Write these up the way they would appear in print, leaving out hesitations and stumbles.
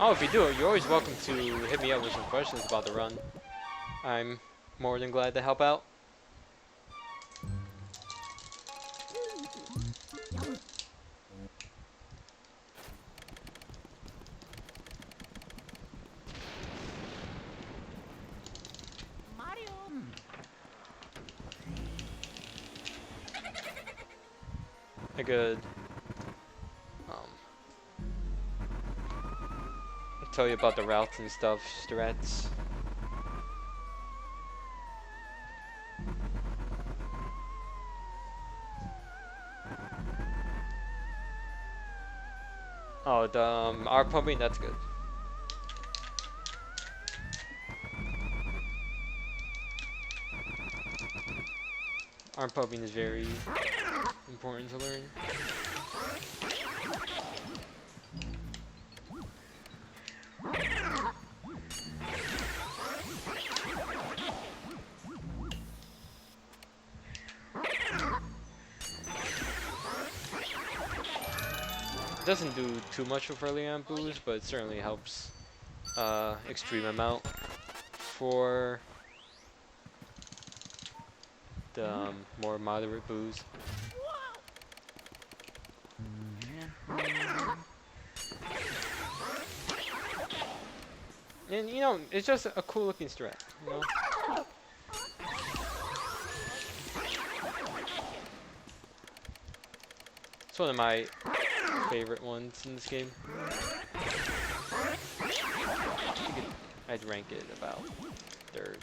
Oh, if you do, you're always welcome to hit me up with some questions about the run. I'm more than glad to help out. I could tell you about the routes and stuff, strats. Oh, the arc pumping, that's good. Arm pumping is very important to learn. It doesn't do too much with early on boost, but it certainly helps extreme amount for the more moderate boost. And you know, it's just a cool looking strat, you know? It's one of my favorite ones in this game. I'd rank it about third.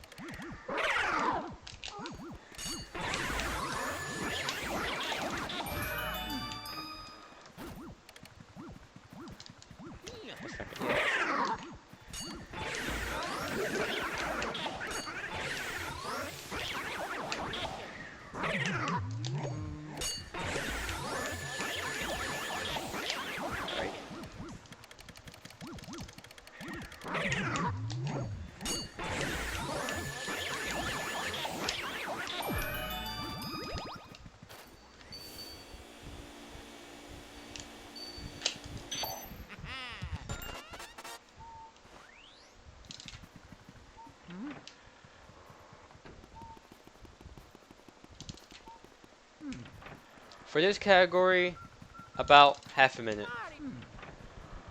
For this category, about half a minute.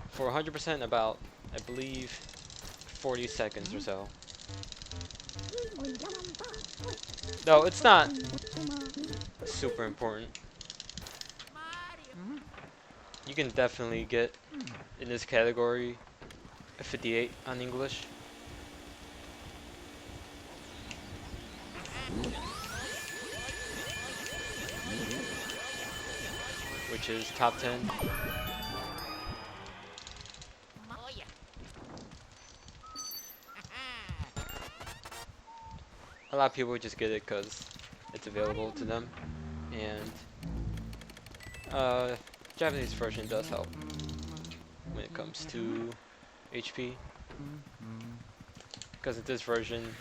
For 100%, about, I believe, 40 seconds or so. No, it's not super important. You can definitely get in this category a 58 on English. Which is top 10. A lot of people just get it because it's available to them, and Japanese version does help when it comes to HP. Because in this version,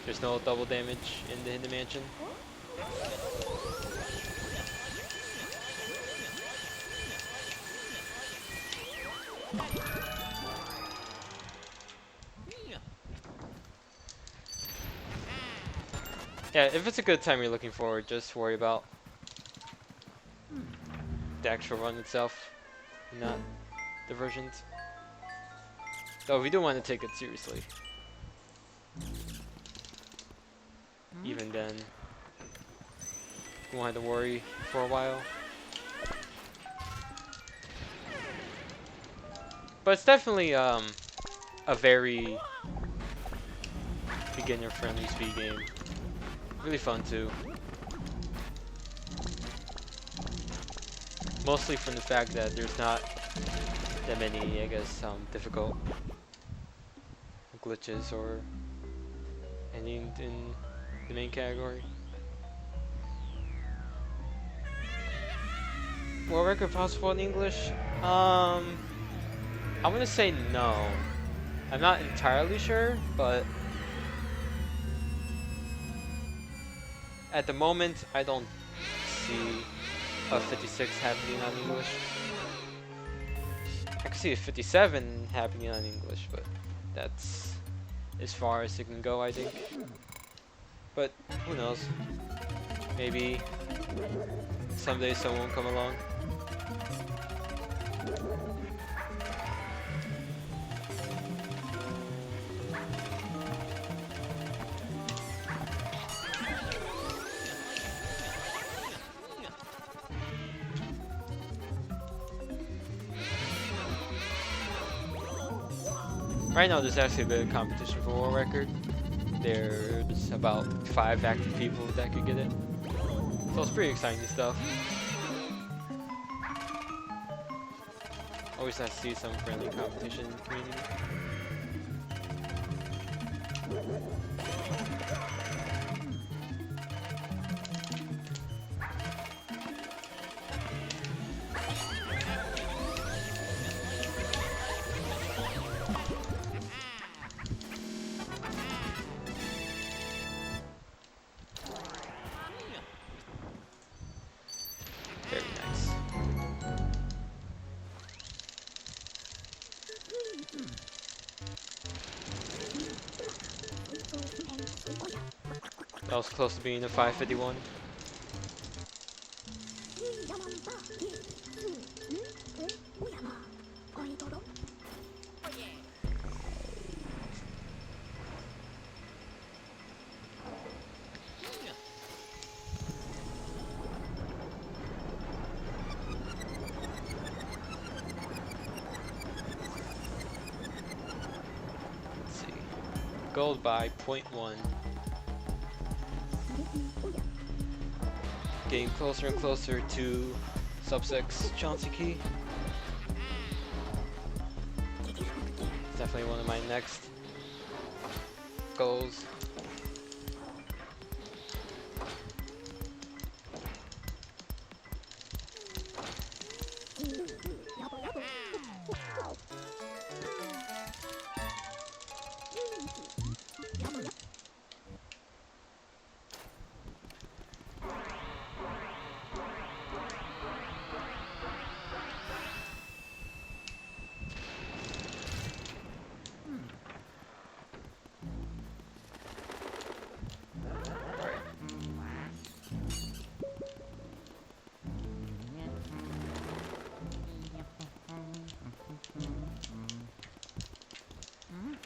there's no double damage in the Hidden Mansion. Yeah, if it's a good time you're looking forward, just worry about the actual run itself, not the versions. Though we do want to take it seriously. Even then, we won't have to worry for a while. But it's definitely a very beginner-friendly speed game. Really fun too. Mostly from the fact that there's not that many, I guess, difficult glitches or any in the main category. World record possible in English? I'm gonna say no. I'm not entirely sure, but at the moment, I don't see a 56 happening on English. I can see a 57 happening on English, but that's as far as it can go, I think. But who knows? Maybe someday someone will come along. Right now, there's actually a bit of competition for world record. There's about 5 active people that could get it. So it's pretty exciting stuff. Always nice to see some friendly competition in the community. Very nice. That was close to being a 551. Let's see. Gold by 0.1. Getting closer and closer to sub-6 Chauncey Key. It's definitely one of my next goals.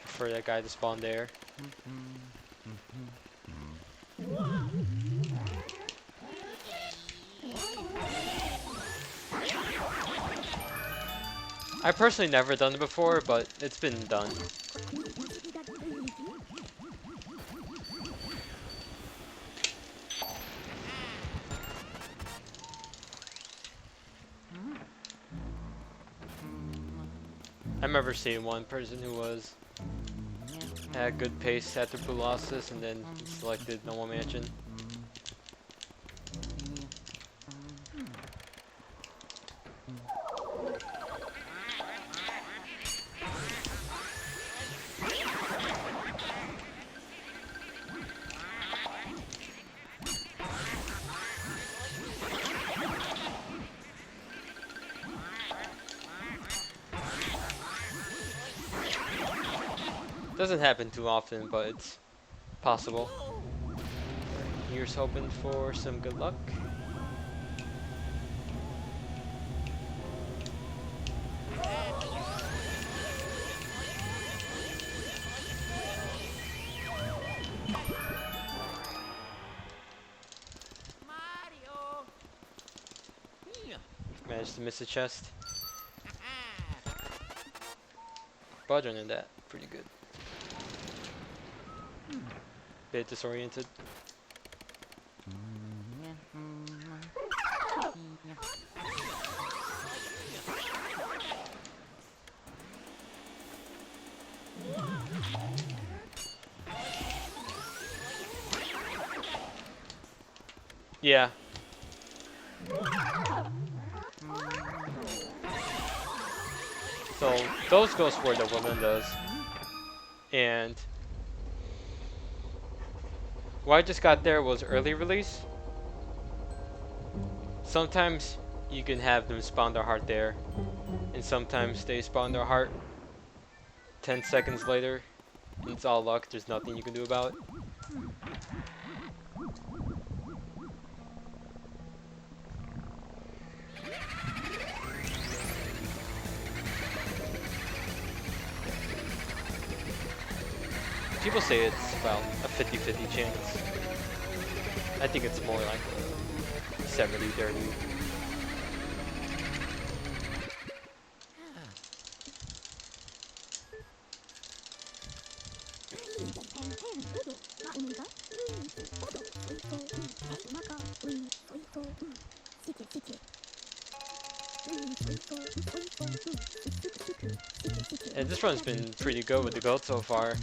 For that guy to spawn there. I personally never done it before, but it's been done. I remember seeing one person who had good pace after Colossus and then selected normal mansion. Doesn't happen too often, but it's possible. Here's hoping for some good luck. Managed to miss a chest. But other than that, pretty good. Bit disoriented. Yeah. So those go for the woman does. And what I just got there was early release. Sometimes you can have them spawn their heart there, and sometimes they spawn their heart 10 seconds later, and it's all luck, there's nothing you can do about it. People say it's about a 50-50 chance. I think it's more like a 70-30. And this run's been pretty good with the gold so far.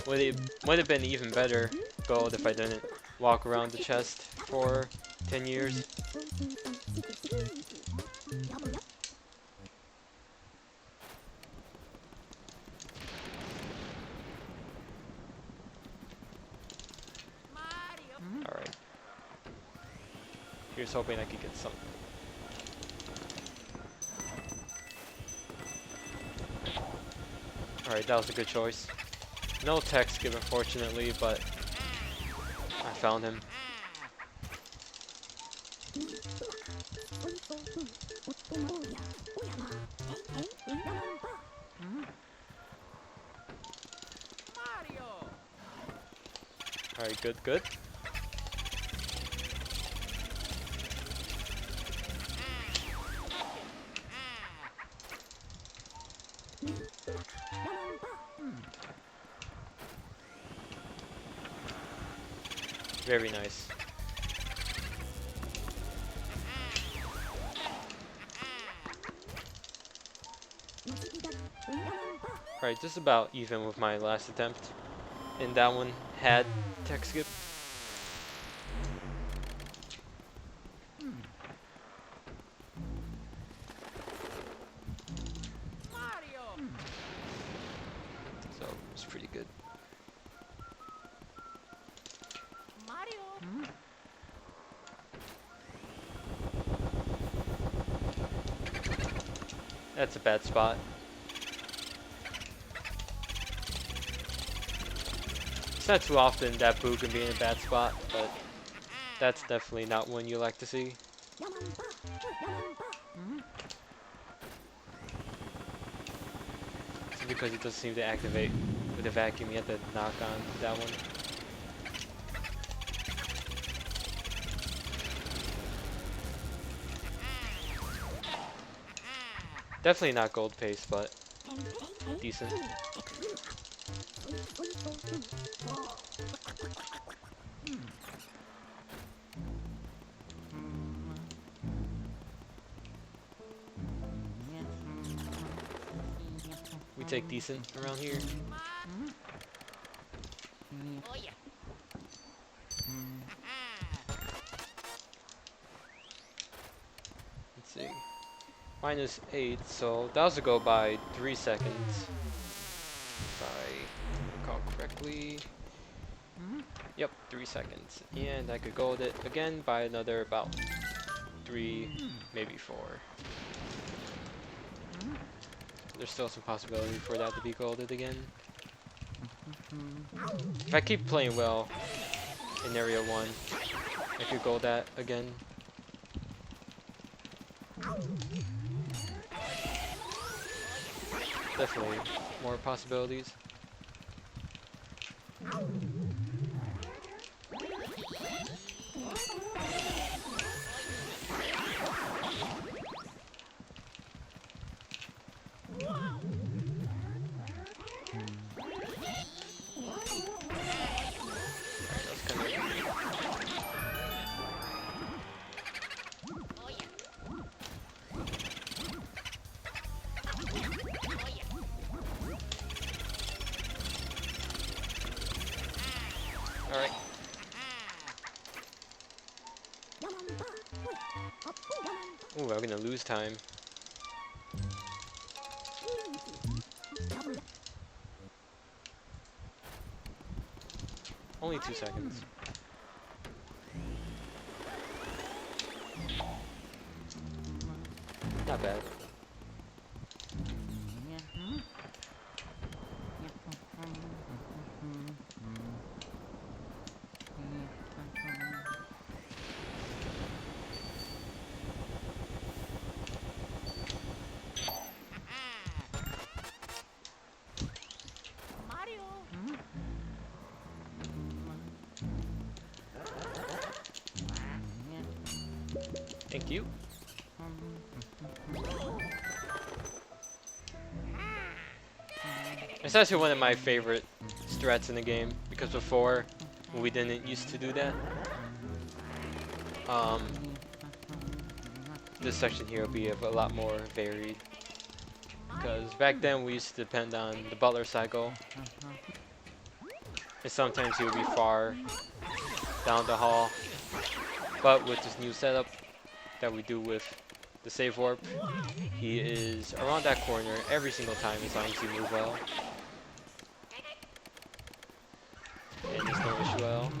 Would have been even better gold if I didn't walk around the chest for 10 years. Alright. Here's hoping I could get something. Alright, that was a good choice. No tech skip, unfortunately, but I found him. Alright, good, good. Very nice. Alright, just about even with my last attempt. And that one had tech skip. So, it's pretty good. That's a bad spot. It's not too often that Boo can be in a bad spot, but that's definitely not one you like to see. It's because it doesn't seem to activate with the vacuum. You have to knock on that one. Definitely not gold pace, but decent. We take decent around here. Let's see. -8, so that was a go by 3 seconds. If I recall correctly. Yep, 3 seconds. And I could gold it again by another about 3, maybe 4. There's still some possibility for that to be golded again. If I keep playing well in Area 1, I could gold that again. Definitely more possibilities. Alright. Ooh, I'm gonna lose time. Only 2 seconds. not bad. Thank you. It's actually one of my favorite strats in the game because before we didn't used to do that. This section here will be a lot more varied because back then we used to depend on the butler cycle, and sometimes he would be far down the hall. But with this new setup that we do with the save warp, he is around that corner every single time as long as you move well. And there's no issue at all.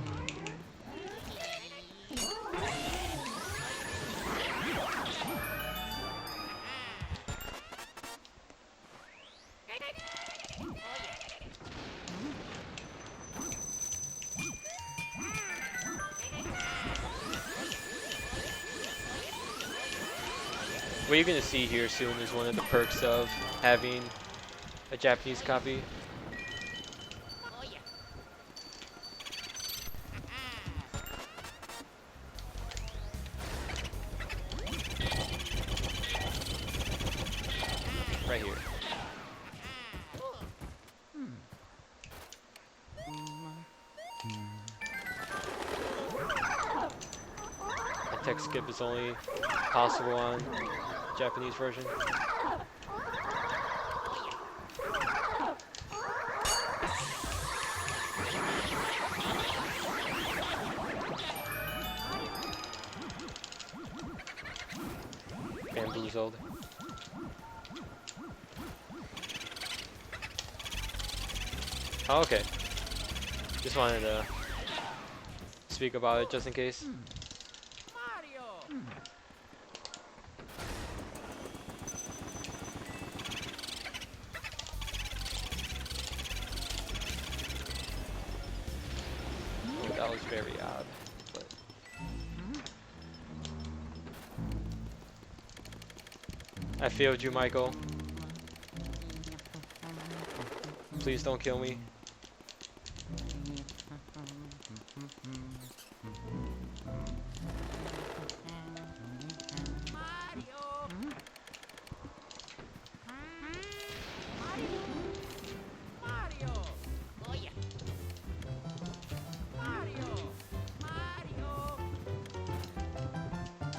What you're going to see here soon is one of the perks of having a Japanese copy. Right here. A text skip is only possible on Japanese version. Bamboozled. Oh, okay. Just wanted to speak about it just in case. That was very odd, but I failed you, Michael. Please don't kill me.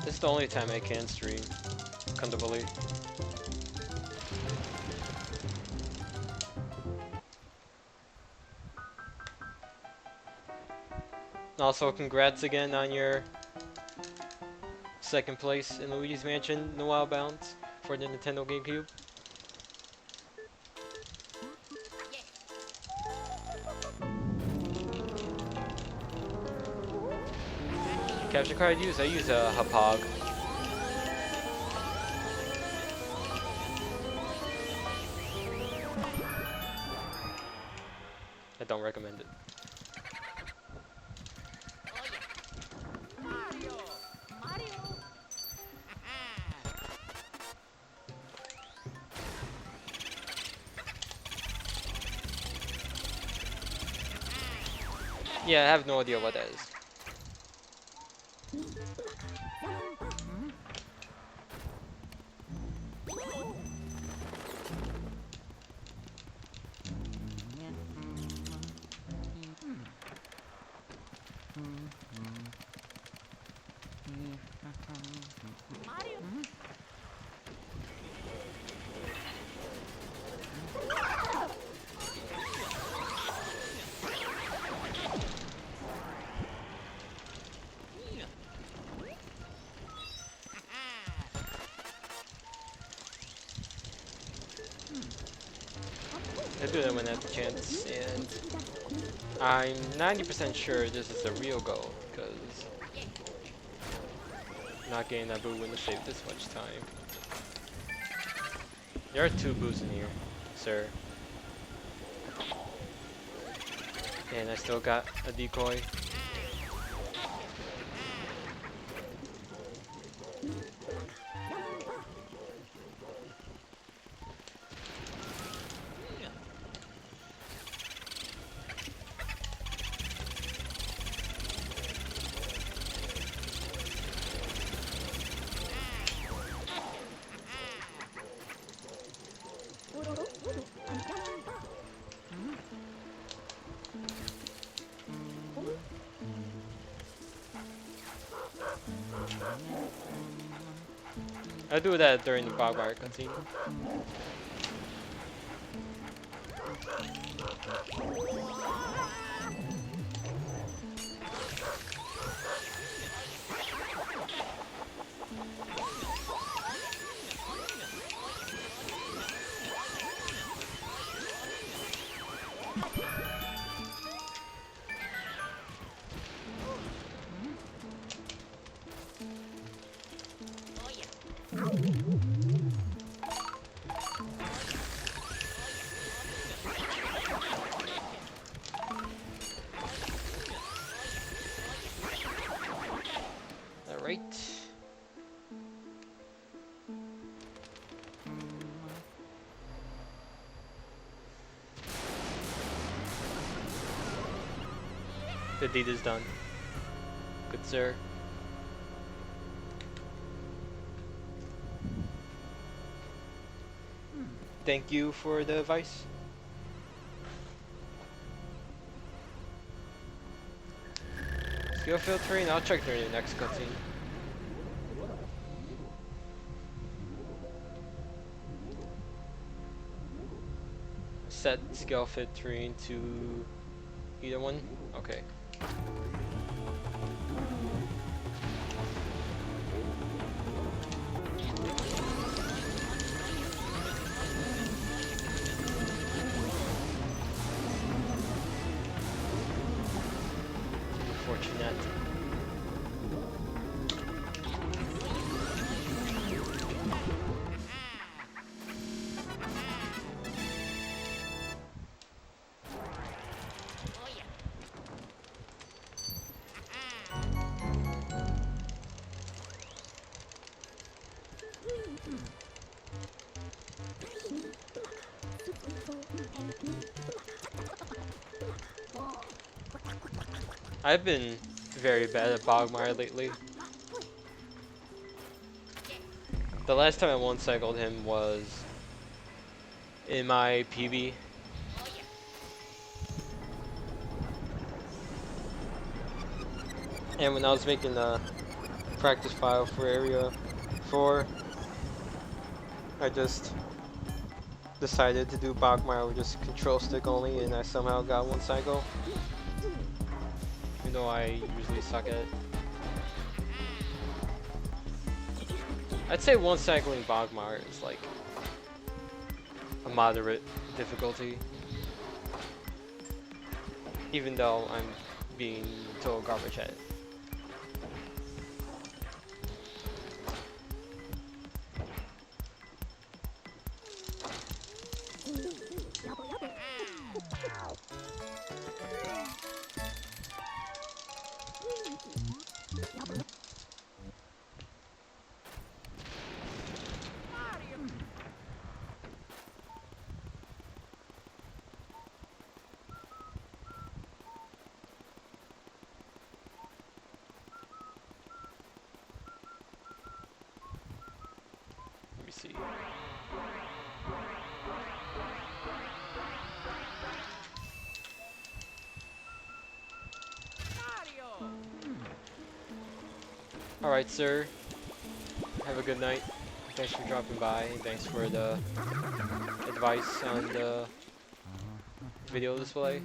This is the only time I can stream comfortably. Also, congrats again on your second place in Luigi's Mansion Noel Bounce for the Nintendo GameCube. Capture card I use a Hapog. I don't recommend it. Yeah, I have no idea what that is. I do that when I have the chance, and I'm 90% sure this is the real goal, because not getting that boo wouldn't save this much time. There are 2 boos in here, sir. And I still got a decoy. I do that during the Bogmire cutscene. Alright. The deed is done. Good sir. Thank you for the advice. Skill filtering, I'll check during the next cutscene. Set skill filtering to either one? Okay. Unfortunate. I've been very bad at Bogmire lately. The last time I one cycled him was in my PB. And when I was making the practice file for Area 4, I just decided to do Bogmire with just control stick only, and I somehow got one cycle. Even though I usually suck at it. I'd say one cycling Bogmire is like a moderate difficulty. Even though I'm being total garbage at it. Let me see. Alright, sir. Have a good night. Thanks for dropping by, and thanks for the advice on the video display.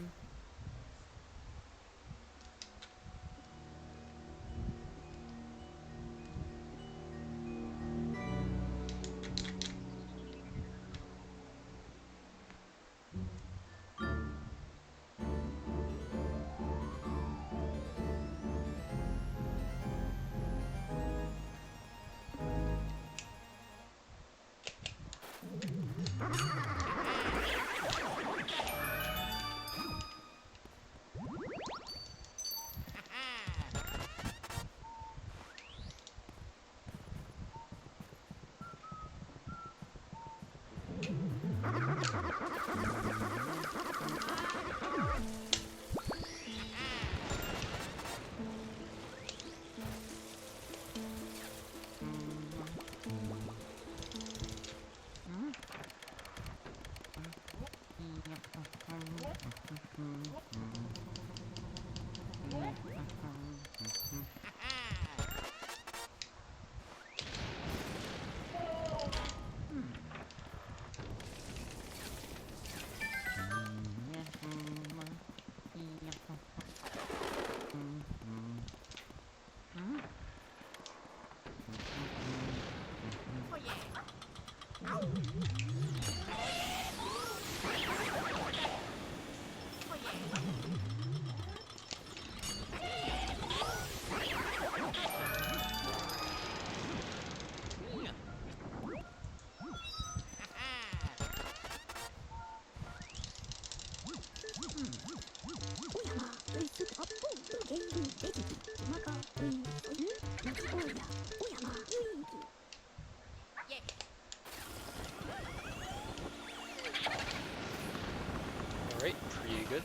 Alright, pretty good.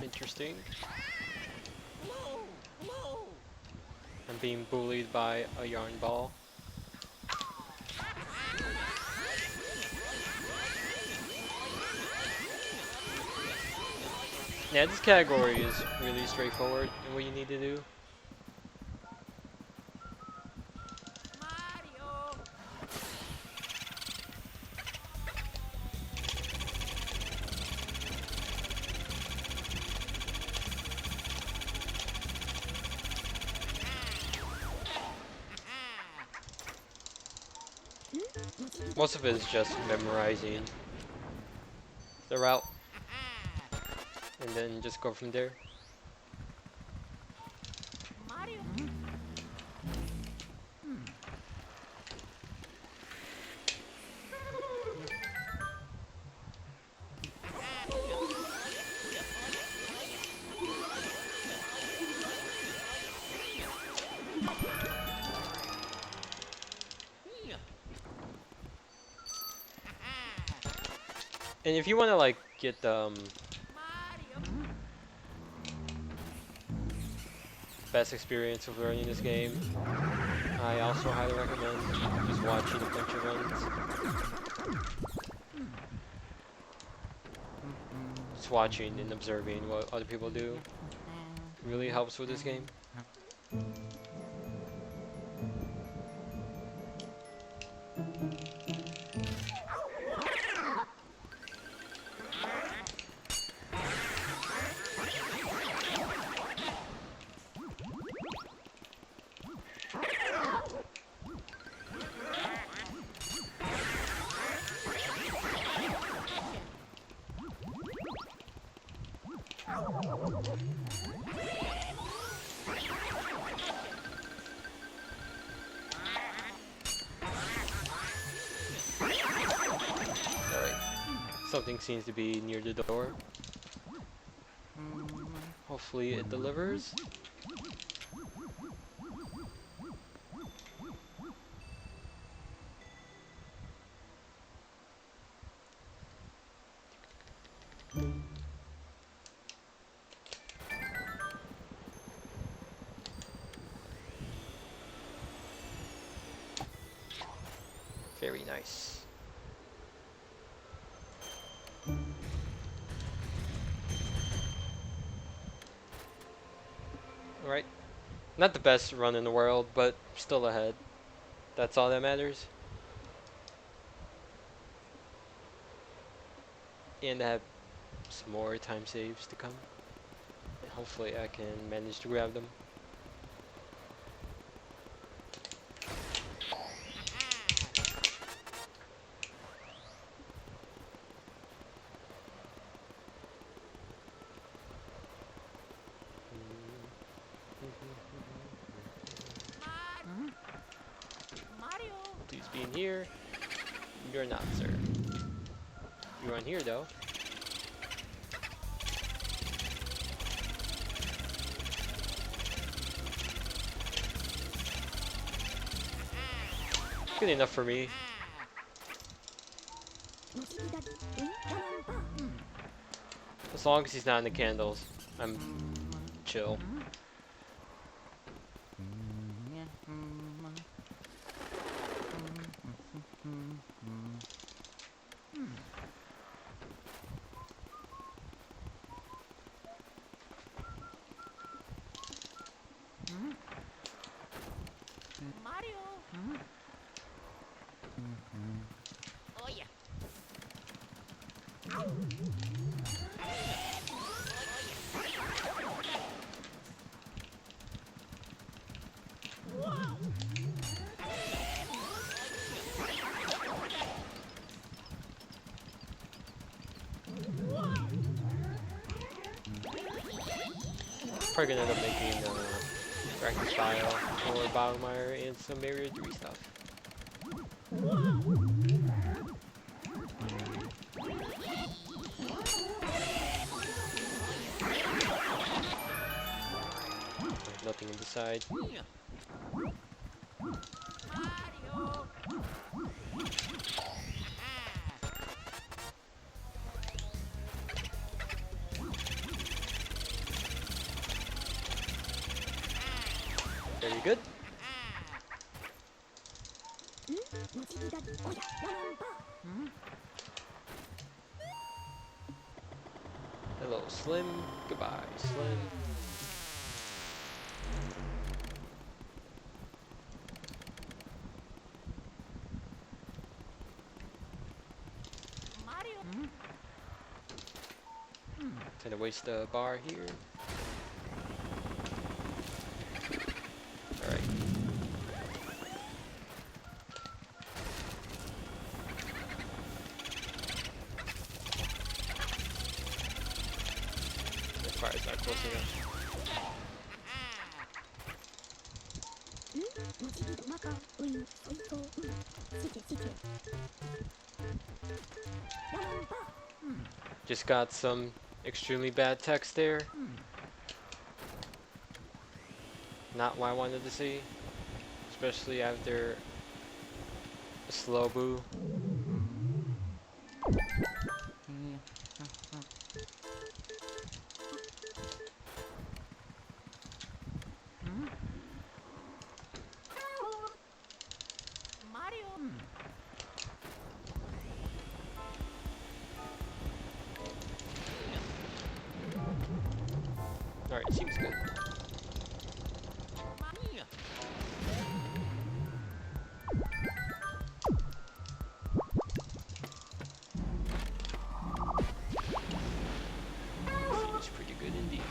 Interesting. I'm being bullied by a yarn ball. Yeah, this category is really straightforward in what you need to do. Most of it is just memorizing the route and then just go from there. And if you want to like get the best experience of learning this game, I also highly recommend just watching a bunch of runs. Just watching and observing what other people do really helps with this game. Something seems to be near the door. Hopefully it delivers. Very nice. Alright. Not the best run in the world, but still ahead. That's all that matters. And I have some more time saves to come. And hopefully I can manage to grab them. here. You're not, sir. You're on here, though. Good enough for me. As long as he's not in the candles, I'm chill. Probably gonna end up making practice file for Bogmire and some Area 3 stuff. Nothing on the side. Very good. Hello, Slim. Goodbye, Slim. Trying to waste a bar here. Alright. The fire's not close enough. Just got some extremely bad text there. Not what I wanted to see, especially after a slow boo. Alright, seems good. Seems pretty good indeed.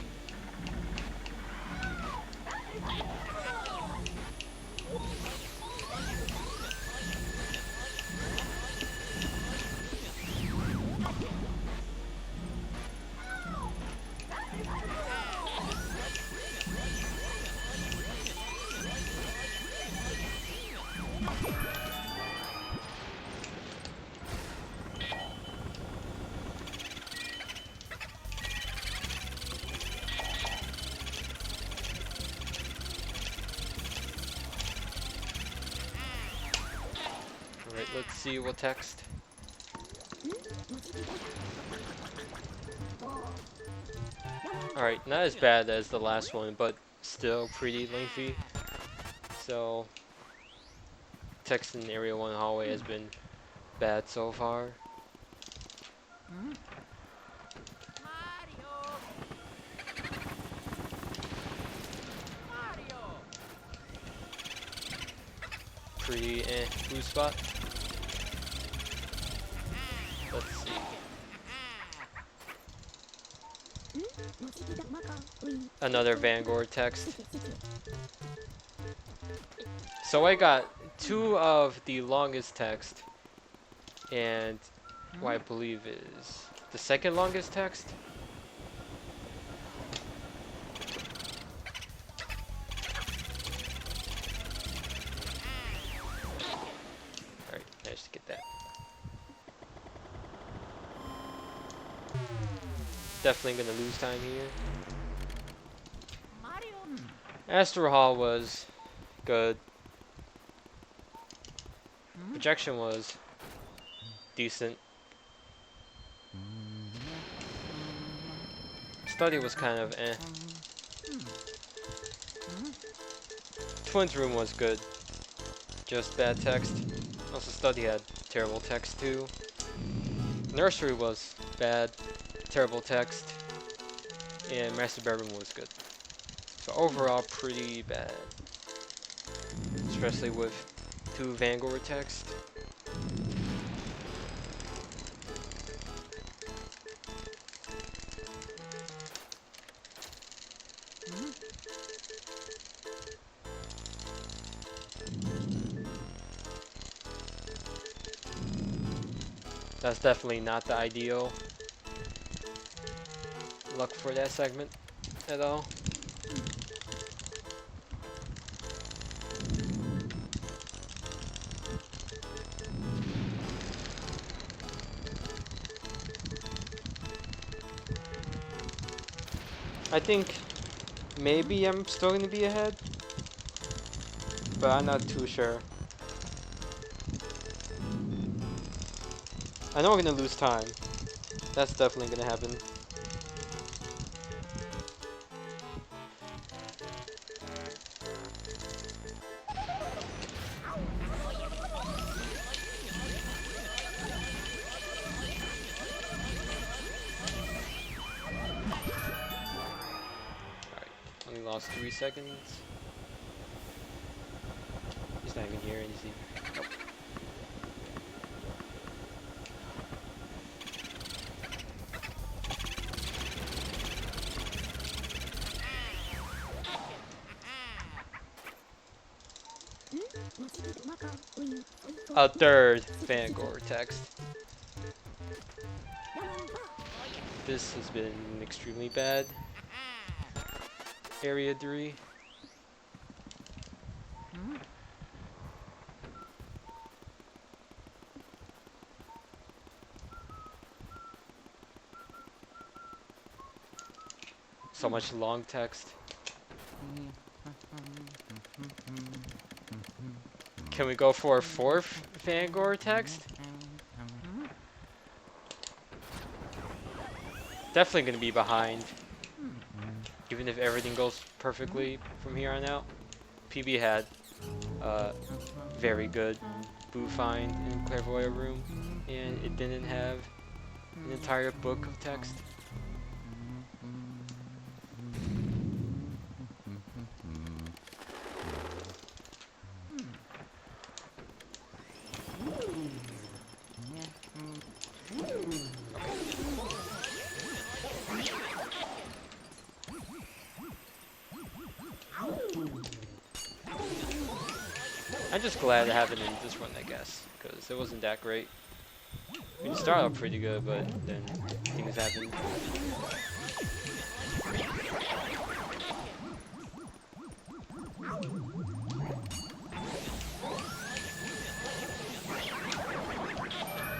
Alright, let's see what text. Alright, not as bad as the last one, but still pretty lengthy. So, text in Area 1 hallway has been bad so far. Pretty blue spot. Let's see. Another Vanguard text. So I got 2 of the longest text and what I believe is the second longest text. Alright, managed to get that. Definitely gonna lose time here. Astro Hall was good. Projection was decent. Study was kind of eh. Twins room was good. Just bad text. Also study had terrible text too. Nursery was bad, terrible text. And master bedroom was good. So overall pretty bad. Especially with 2 Vanguard text. That's definitely not the ideal luck for that segment at all. I think maybe I'm still going to be ahead, but I'm not too sure. I know we're going to lose time. That's definitely going to happen. Alright, only lost 3 seconds. He's not even here, is he? Nope. A third Vanguard text. This has been extremely bad. Area 3. So much long text. Can we go for a 4th Vanguard text? Definitely going to be behind. Even if everything goes perfectly from here on out. PB had very good Boo Find in Clairvoyant Room. And it didn't have an entire book of text. I'm just glad it happened in this run, I guess, because it wasn't that great. I mean, it started out pretty good, but then things happened.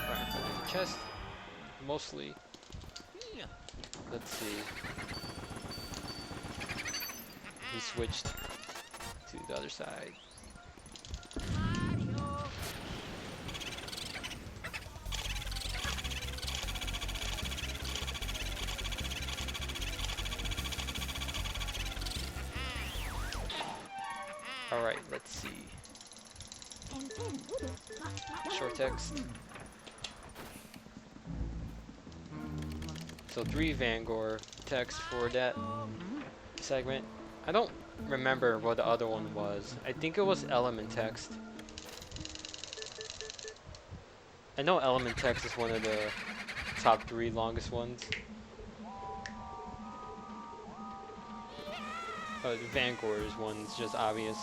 Alright, chest, mostly. Let's see. He switched to the other side. Alright, let's see. Short text. So 3 Vanguard text for that segment. I don't remember what the other one was. I think it was element text. I know element text is one of the top 3 longest ones. The Vanguard is one that's just obvious.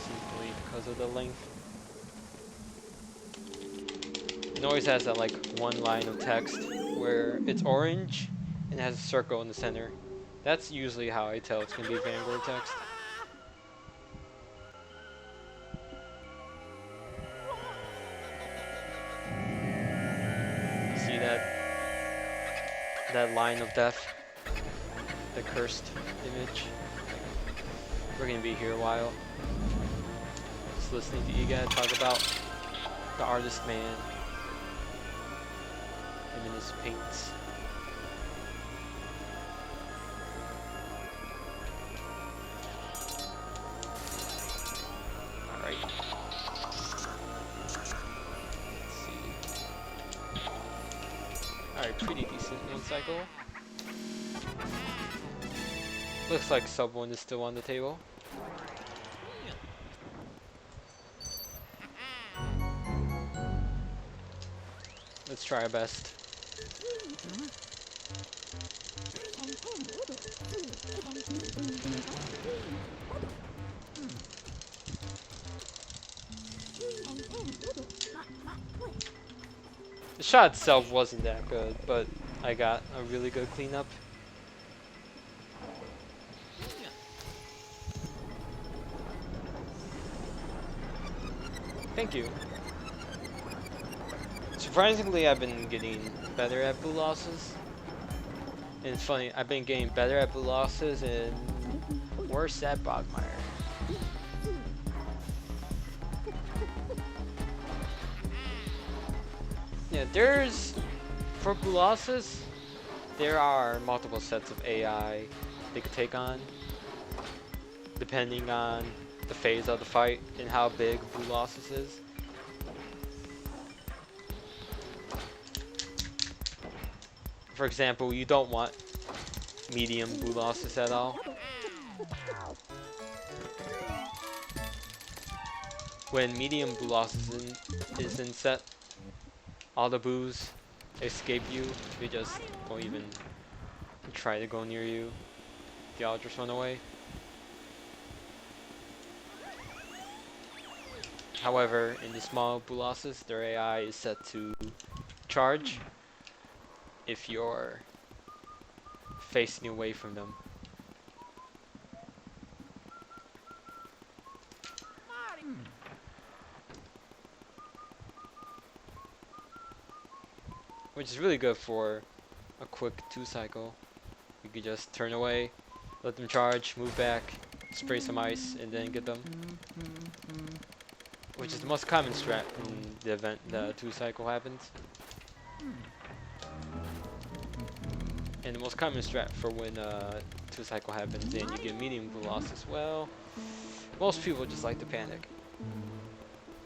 Simply because of the length. It always has that like one line of text where it's orange and it has a circle in the center. That's usually how I tell it's gonna be Vanguard text. that line of death, the cursed image. We're gonna be here a while. Just listening to Ega talk about the artist man, him and his paints. Alright. Let's see. Alright, pretty decent one cycle. Looks like sub 1 is still on the table. Let's try our best. The shot itself wasn't that good, but I got a really good cleanup. Thank you. Surprisingly, I've been getting better at blue losses. And it's funny, I've been getting better at blue losses and worse at Bogmire. Yeah, for blue losses, there are multiple sets of AI they could take on, depending on the phase of the fight and how big blue losses is. For example, you don't want medium blue losses at all. When medium blue losses is in set, all the boos escape you. They just won't even try to go near you. They all just run away. However, in the small blue losses, their AI is set to charge if you're facing away from them. Which is really good for a quick 2 cycle. You could just turn away, let them charge, move back, spray some ice, and then get them. Which is the most common strat in the event the 2 cycle happens. And the most common strat for when 2 cycle happens and you get medium blue losses, well, most people just like to panic.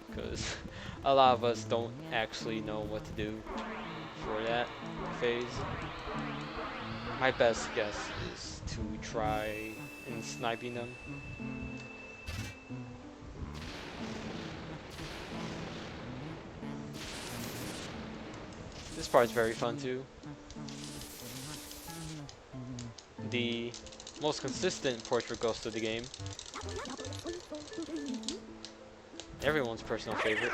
Because a lot of us don't actually know what to do for that phase. My best guess is to try and sniping them. This part's very fun too. The most consistent portrait ghost of the game. Everyone's personal favorite.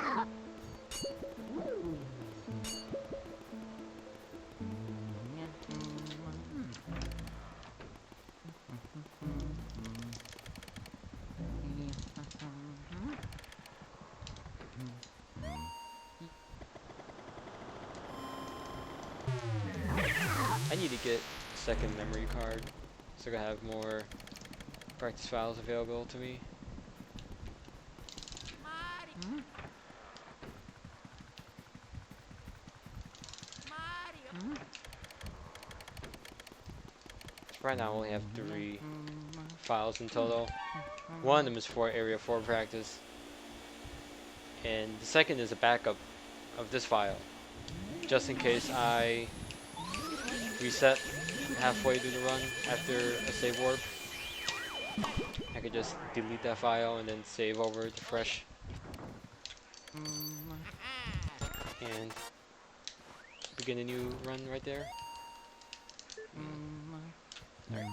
I need to get a second memory card so I can have more practice files available to me. Right now I only have 3 files in total. One of them is for Area 4 practice. And the second is a backup of this file. Just in case I reset halfway through the run after a save warp. I could just delete that file and then save over to fresh. And begin a new run right there. Alright.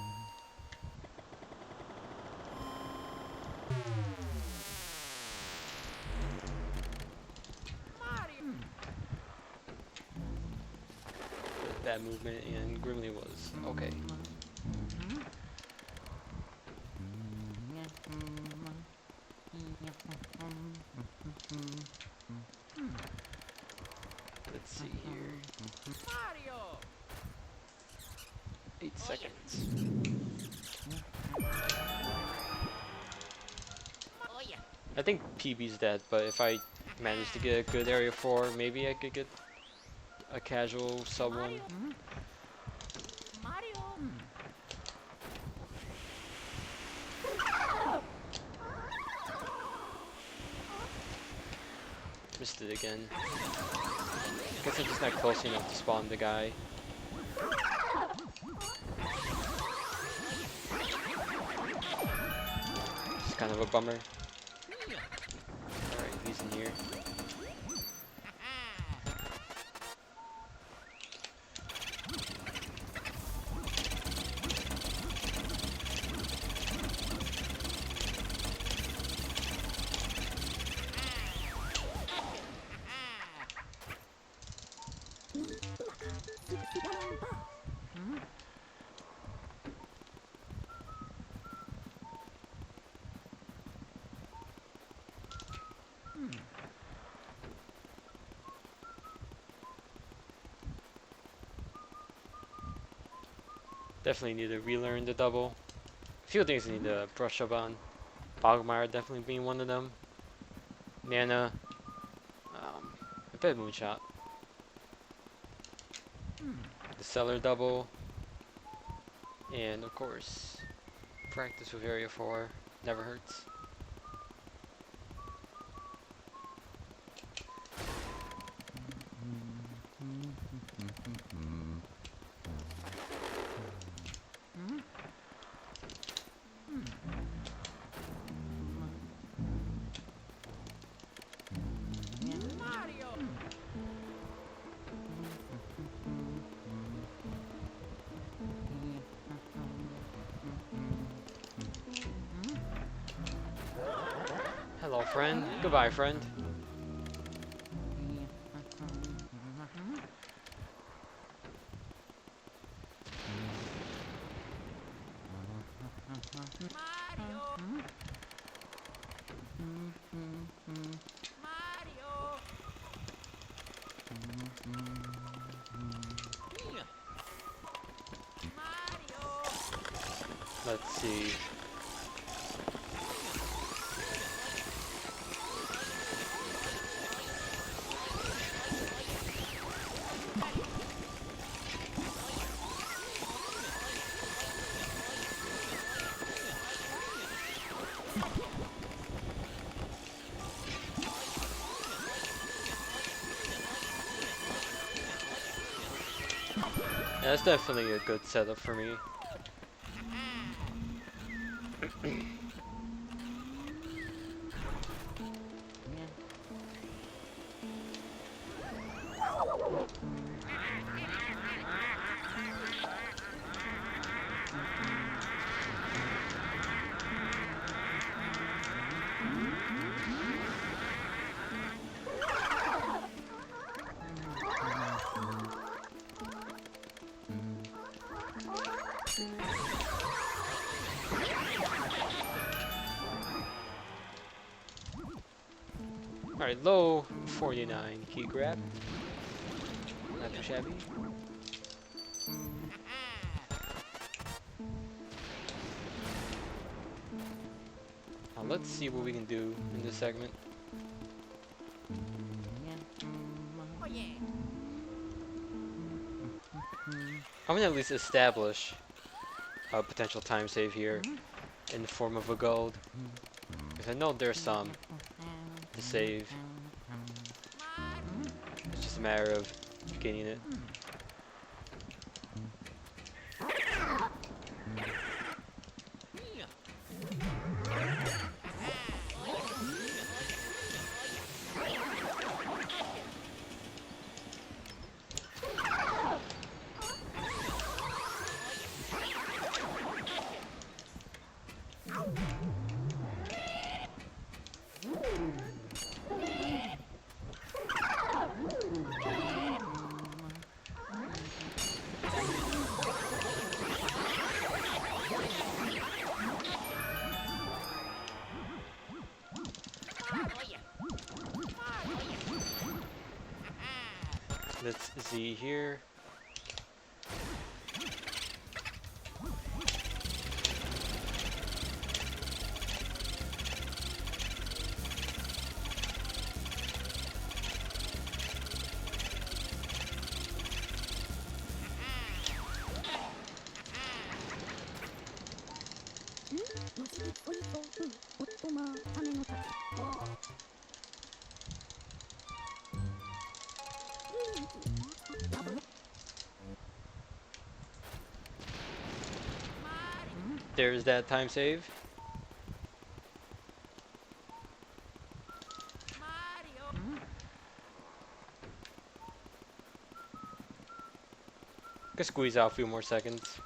That movement and Grimly was okay. Let's see here. 8 seconds. I think PB's dead, but if I manage to get a good area 4, maybe I could get a casual sub 1. Missed it again. Guess I'm just not close enough to spawn the guy. It's kind of a bummer. Alright, he's in here. Definitely need to relearn the double. A few things I need to brush up on. Bogmire definitely being one of them. Nana. A bit Moonshot. The Cellar double. And of course, practice with area 4. Never hurts. Hello, friend. Goodbye, friend. Let's see. Yeah, that's definitely a good setup for me. Alright, low 49 key grab. Not too shabby. Now let's see what we can do in this segment. I'm gonna at least establish a potential time save here in the form of a gold. Because I know there's some to save. It's just a matter of getting it. Let's Z here. There's that time save. Could squeeze out a few more seconds,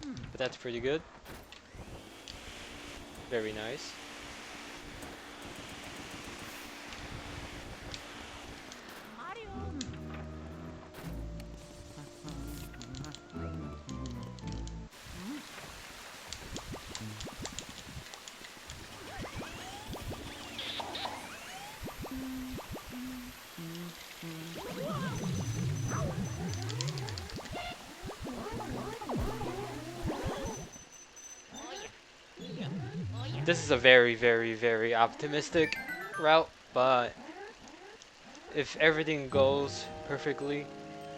but that's pretty good. Very nice. This is a very, very, very optimistic route, but if everything goes perfectly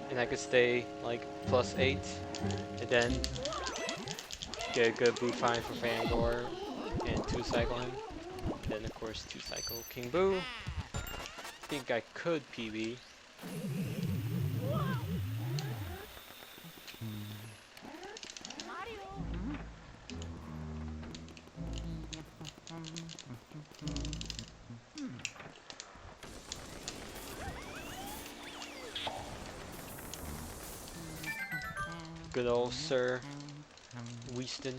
and I could stay like +8 and then get a good boot find for Fangor and 2-cycle him, and then of course 2-cycle King Boo, I think I could PB. Good old Sir Wieston.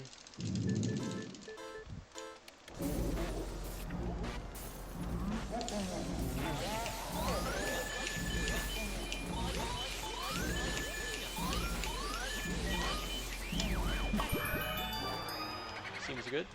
Seems good.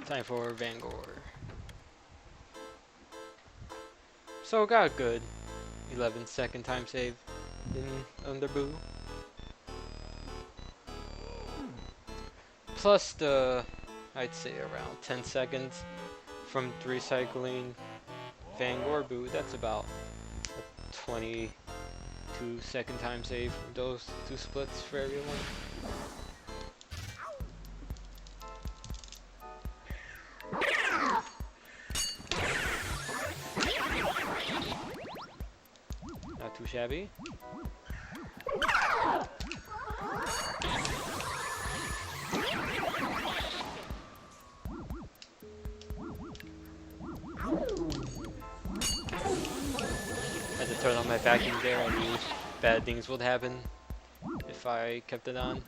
Time for Vangor. So got good 11-second time save in Underboo. Plus the, I'd say around 10 seconds from 3-cycling Vangor Boo. That's about a 22-second time save from those 2 splits for everyone. Not too shabby. Had to turn on my vacuum there. I knew bad things would happen if I kept it on.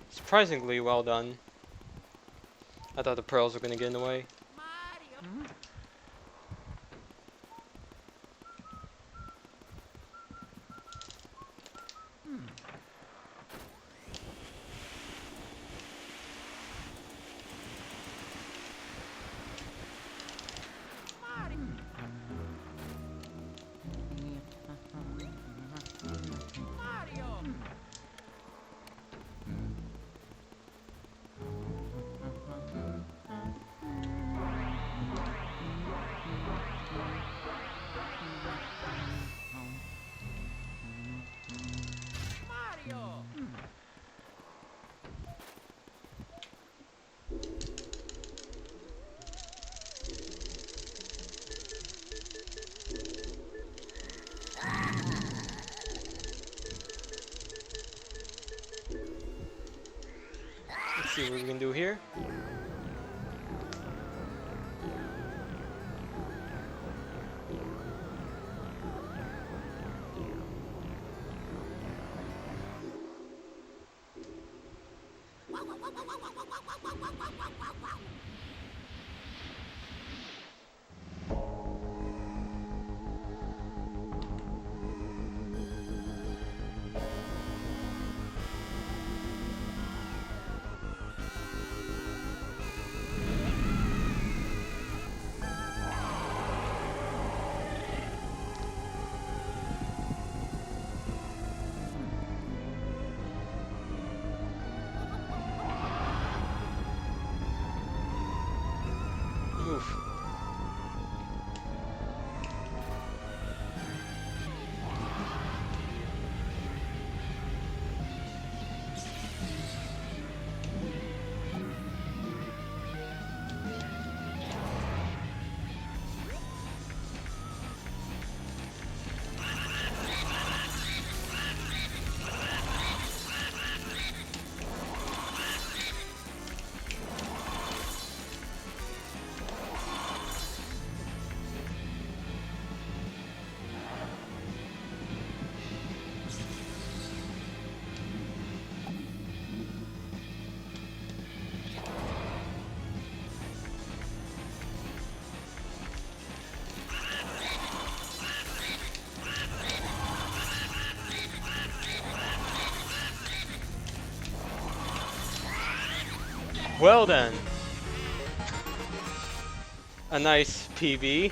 Surprisingly well done. I thought the pearls were gonna get in the way. Let's see what we can do here. Oof. Well then. A nice PB.